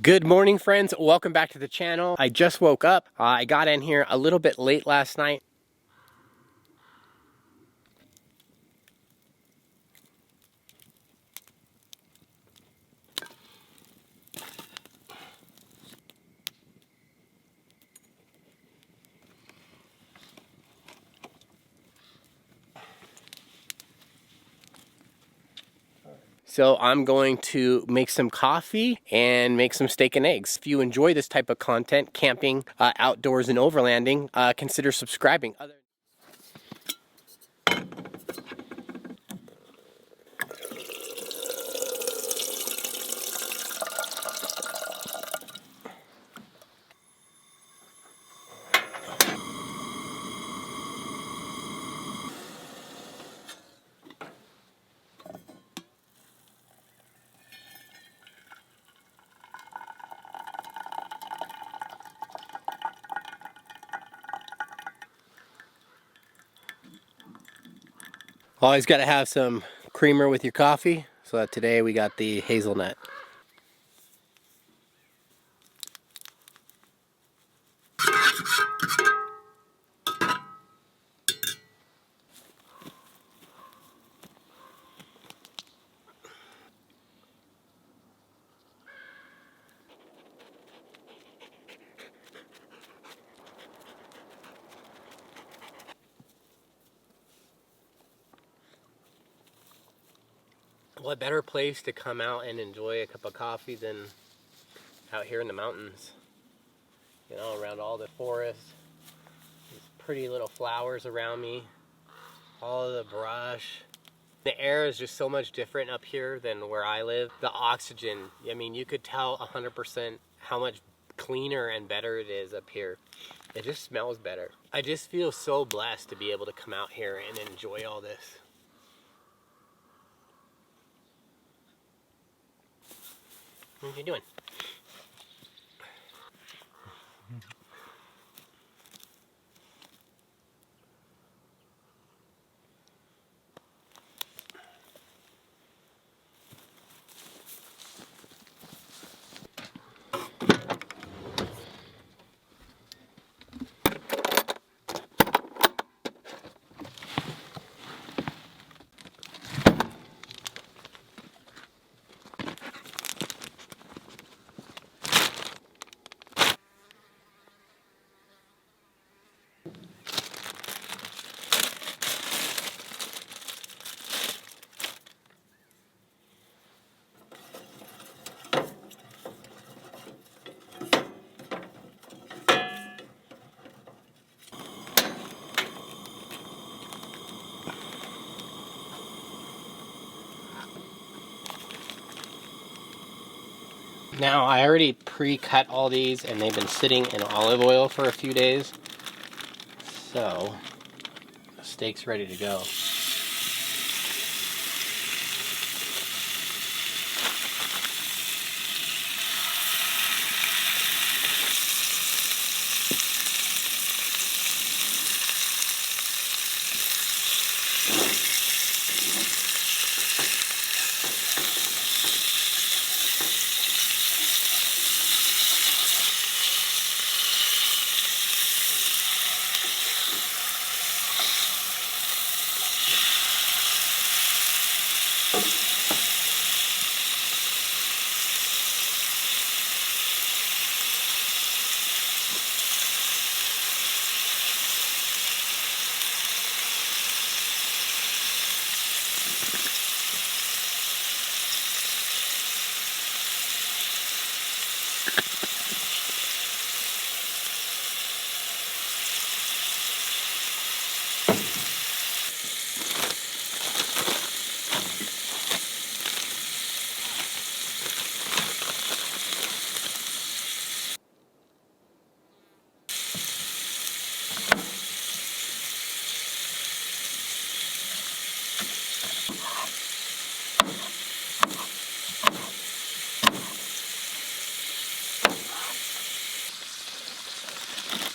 Good morning, friends. Welcome back to the channel. I just woke up. I got in here a little bit late last night. So I'm going to make some coffee and make some steak and eggs. If you enjoy this type of content, camping, outdoors, and overlanding, consider subscribing. Always got to have some creamer with your coffee. So today we got the hazelnut. What better place to come out and enjoy a cup of coffee than out here in the mountains? You know, around all the forest, these pretty little flowers around me, all of the brush. The air is just so much different up here than where I live. The oxygen, I mean, you could tell 100% how much cleaner and better it is up here. It just smells better. I just feel so blessed to be able to come out here and enjoy all this. What are you doing? Now, I already pre-cut all these and they've been sitting in olive oil for a few days. So, the steak's ready to go.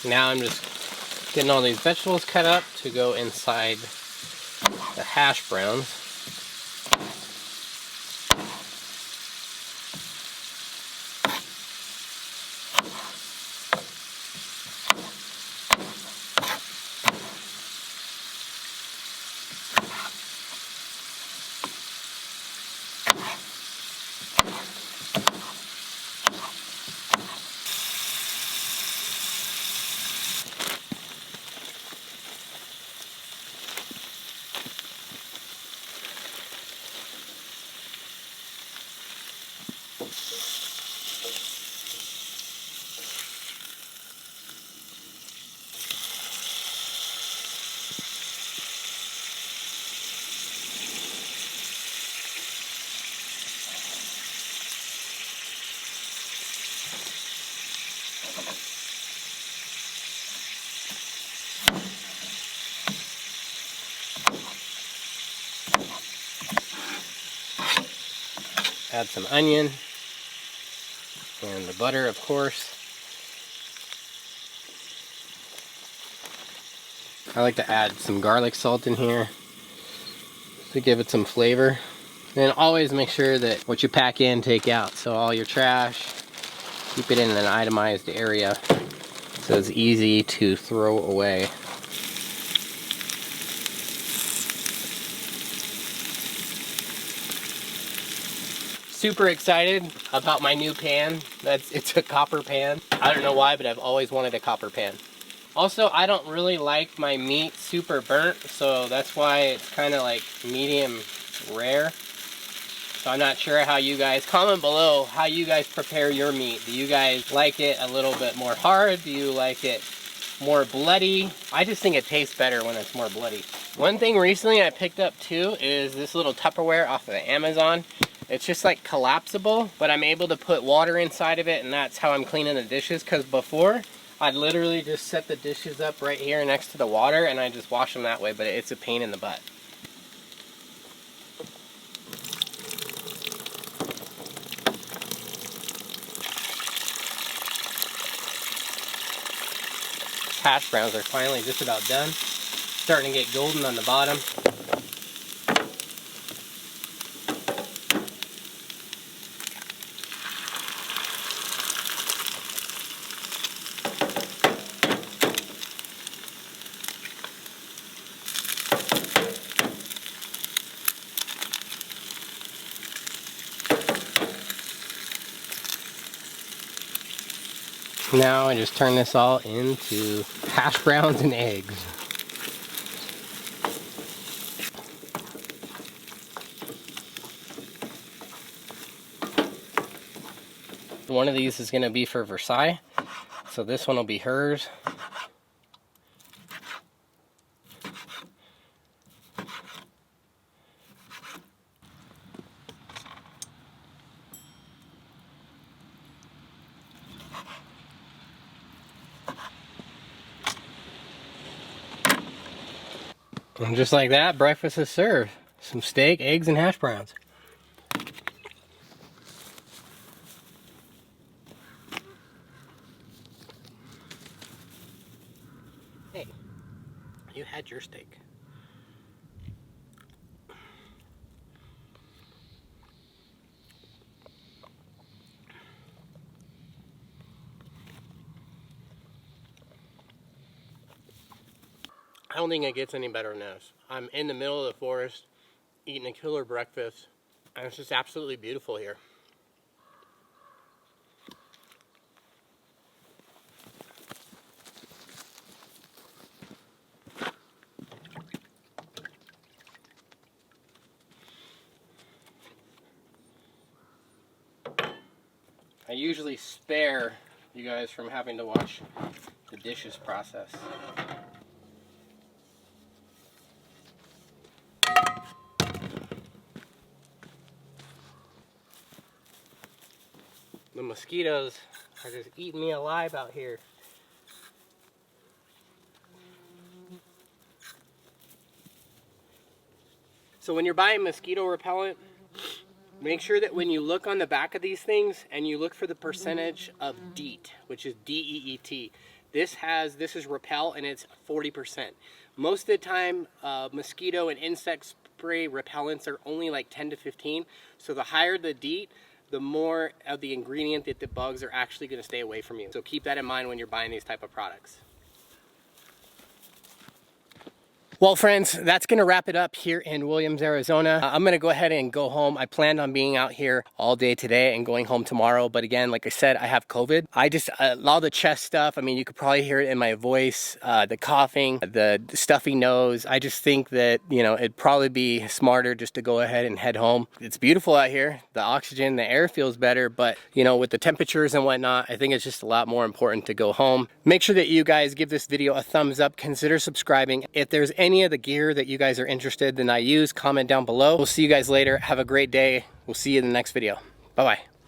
Now I'm just getting all these vegetables cut up to go inside the hash browns. Add some onion and the butter, of course. I like to add some garlic salt in here to give it some flavor. And always make sure that what you pack in, take out. So all your trash, keep it in an itemized area so it's easy to throw away. Super excited about my new pan. It's a copper pan. I don't know why, but I've always wanted a copper pan. Also, I don't really like my meat super burnt, so that's why it's kind of like medium rare. So I'm not sure how you guys, comment below how you guys prepare your meat. Do you guys like it a little bit more hard? Do you like it more bloody? I just think it tastes better when it's more bloody. One thing recently I picked up too is this little Tupperware off of Amazon. It's just like collapsible, but I'm able to put water inside of it, and that's how I'm cleaning the dishes. Because before, I'd literally just set the dishes up right here next to the water and I just wash them that way, but it's a pain in the butt. Hash browns are finally just about done. Starting to get golden on the bottom. Now I just turn this all into hash browns and eggs. One of these is going to be for Versailles, so this one will be hers. And just like that, breakfast is served. Some steak, eggs, and hash browns. Hey, you had your steak. I don't think it gets any better than this. I'm in the middle of the forest, eating a killer breakfast, and it's just absolutely beautiful here. I usually spare you guys from having to watch the dishes process. The mosquitoes are just eating me alive out here. So when you're buying mosquito repellent, make sure that when you look on the back of these things and you look for the percentage of DEET, which is D-E-E-T. This is Repel, and it's 40%. Most of the time, mosquito and insect spray repellents are only like 10 to 15. So the higher the DEET, the more of the ingredient that the bugs are actually going to stay away from you. So keep that in mind when you're buying these type of products. Well, friends, that's going to wrap it up here in Williams, Arizona. I'm going to go ahead and go home. I planned on being out here all day today and going home tomorrow. But again, like I said, I have COVID. I just, a lot of the chest stuff, I mean, you could probably hear it in my voice, the coughing, the stuffy nose. I just think that, you know, it'd probably be smarter just to go ahead and head home. It's beautiful out here. The oxygen, the air feels better. But, you know, with the temperatures and whatnot, I think it's just a lot more important to go home. Make sure that you guys give this video a thumbs up. Consider subscribing. If there's any of the gear that you guys are interested in I use, comment down below. We'll see you guys later. Have a great day. We'll see you in the next video. Bye-bye.